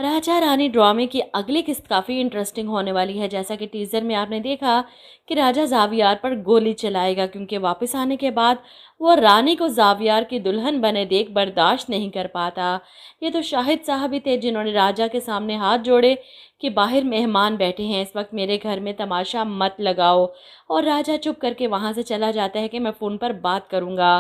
राजा रानी ड्रामे की अगली किस्त काफ़ी इंटरेस्टिंग होने वाली है। जैसा कि टीज़र में आपने देखा कि राजा ज़ावियार पर गोली चलाएगा, क्योंकि वापस आने के बाद वो रानी को ज़ावियार की दुल्हन बने देख बर्दाश्त नहीं कर पाता। ये तो शाहिद साहब ही थे जिन्होंने राजा के सामने हाथ जोड़े कि बाहर मेहमान बैठे हैं, इस वक्त मेरे घर में तमाशा मत लगाओ। और राजा चुप करके वहाँ से चला जाता है कि मैं फ़ोन पर बात करूँगा।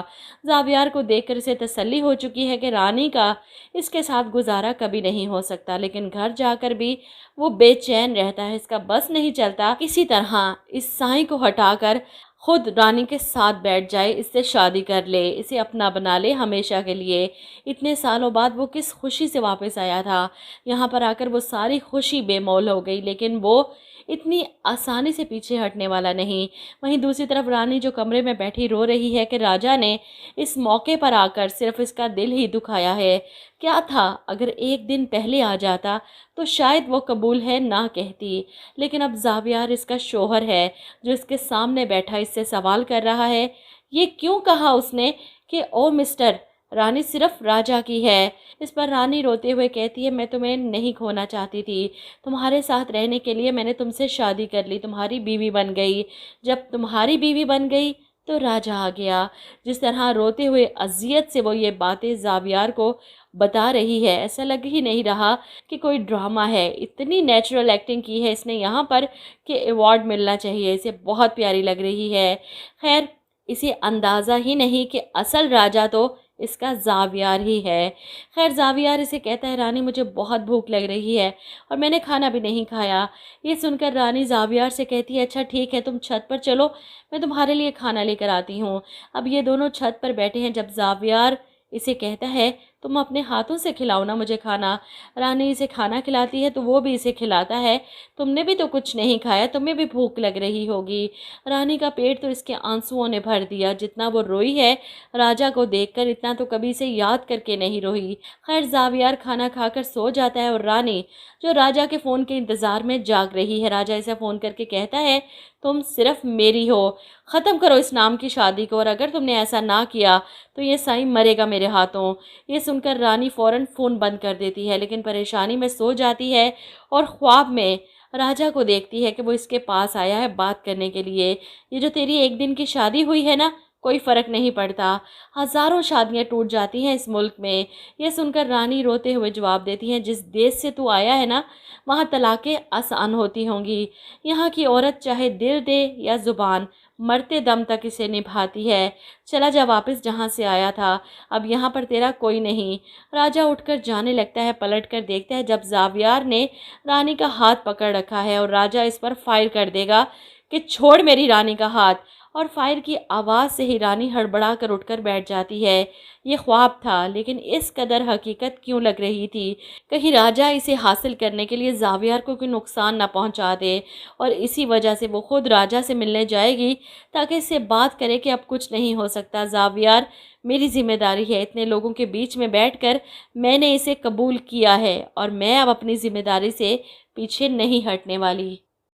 ज़ावियार को देखकर इसे तसल्ली हो चुकी है कि रानी का इसके साथ गुजारा कभी नहीं हो सकता, लेकिन घर जाकर भी वो बेचैन रहता है। इसका बस नहीं चलता किसी तरह इस साईं को हटाकर खुद रानी के साथ बैठ जाए, इससे शादी कर ले, इसे अपना बना ले हमेशा के लिए। इतने सालों बाद वो किस खुशी से वापस आया था, यहाँ पर आकर वो सारी खुशी बेमौल हो गई, लेकिन वो इतनी आसानी से पीछे हटने वाला नहीं। वहीं दूसरी तरफ रानी जो कमरे में बैठी रो रही है कि राजा ने इस मौके पर आकर सिर्फ इसका दिल ही दुखाया है। क्या था अगर एक दिन पहले आ जाता तो शायद वो कबूल है ना कहती। लेकिन अब ज़ावियार इसका शौहर है जो इसके सामने बैठा इससे सवाल कर रहा है, ये क्यों कहा उसने कि ओ मिस्टर, रानी सिर्फ राजा की है। इस पर रानी रोते हुए कहती है, मैं तुम्हें नहीं खोना चाहती थी, तुम्हारे साथ रहने के लिए मैंने तुमसे शादी कर ली, तुम्हारी बीवी बन गई। जब तुम्हारी बीवी बन गई तो राजा आ गया। जिस तरह रोते हुए अजियत से वो ये बातें ज़ावियार को बता रही है, ऐसा लग ही नहीं रहा कि कोई ड्रामा है। इतनी नेचुरल एक्टिंग की है इसने यहाँ पर कि अवार्ड मिलना चाहिए इसे, बहुत प्यारी लग रही है। खैर, इसे अंदाज़ा ही नहीं कि असल राजा तो इसका ज़ावियार ही है। खैर, ज़ावियार इसे कहता है, रानी मुझे बहुत भूख लग रही है और मैंने खाना भी नहीं खाया। ये सुनकर रानी ज़ावियार से कहती है, अच्छा ठीक है, तुम छत पर चलो, मैं तुम्हारे लिए खाना लेकर आती हूँ। अब ये दोनों छत पर बैठे हैं। जब ज़ावियार इसे कहता है, तुम अपने हाथों से खिलाओ ना मुझे खाना, रानी इसे खाना खिलाती है तो वो भी इसे खिलाता है। तुमने भी तो कुछ नहीं खाया, तुम्हें भी भूख लग रही होगी। रानी का पेट तो इसके आंसुओं ने भर दिया। जितना वो रोई है राजा को देखकर, इतना तो कभी इसे याद करके नहीं रोई। खैर, ज़ावियार खाना खाकर सो जाता है और रानी जो राजा के फ़ोन के इंतज़ार में जाग रही है, राजा इसे फ़ोन करके कहता है, तुम सिर्फ मेरी हो, ख़त्म करो इस नाम की शादी को, और अगर तुमने ऐसा ना किया तो ये साईं मरेगा मेरे हाथों। ये सुनकर रानी फ़ौरन फ़ोन बंद कर देती है, लेकिन परेशानी में सो जाती है और ख्वाब में राजा को देखती है कि वो इसके पास आया है बात करने के लिए। ये जो तेरी एक दिन की शादी हुई है ना, कोई फ़र्क नहीं पड़ता, हज़ारों शादियां टूट जाती हैं इस मुल्क में। ये सुनकर रानी रोते हुए जवाब देती हैं, जिस देश से तू आया है ना, वहाँ तलाक़ें आसान होती होंगी। यहाँ की औरत चाहे दिल दे या ज़ुबान, मरते दम तक इसे निभाती है। चला जा वापस जहाँ से आया था, अब यहाँ पर तेरा कोई नहीं। राजा उठकर जाने लगता है, पलट कर देखता है जब ज़ावियार ने रानी का हाथ पकड़ रखा है और राजा इस पर फायर कर देगा कि छोड़ मेरी रानी का हाथ। और फायर की आवाज़ से ही रानी हड़बड़ा कर उठकर बैठ जाती है। ये ख्वाब था, लेकिन इस कदर हकीकत क्यों लग रही थी? कहीं राजा इसे हासिल करने के लिए ज़ावियार को कोई नुकसान ना पहुंचा दे, और इसी वजह से वो खुद राजा से मिलने जाएगी ताकि इससे बात करे कि अब कुछ नहीं हो सकता। ज़ावियार, मेरी जिम्मेदारी है, इतने लोगों के बीच में बैठकर मैंने इसे कबूल किया है और मैं अब अपनी जिम्मेदारी से पीछे नहीं हटने वाली।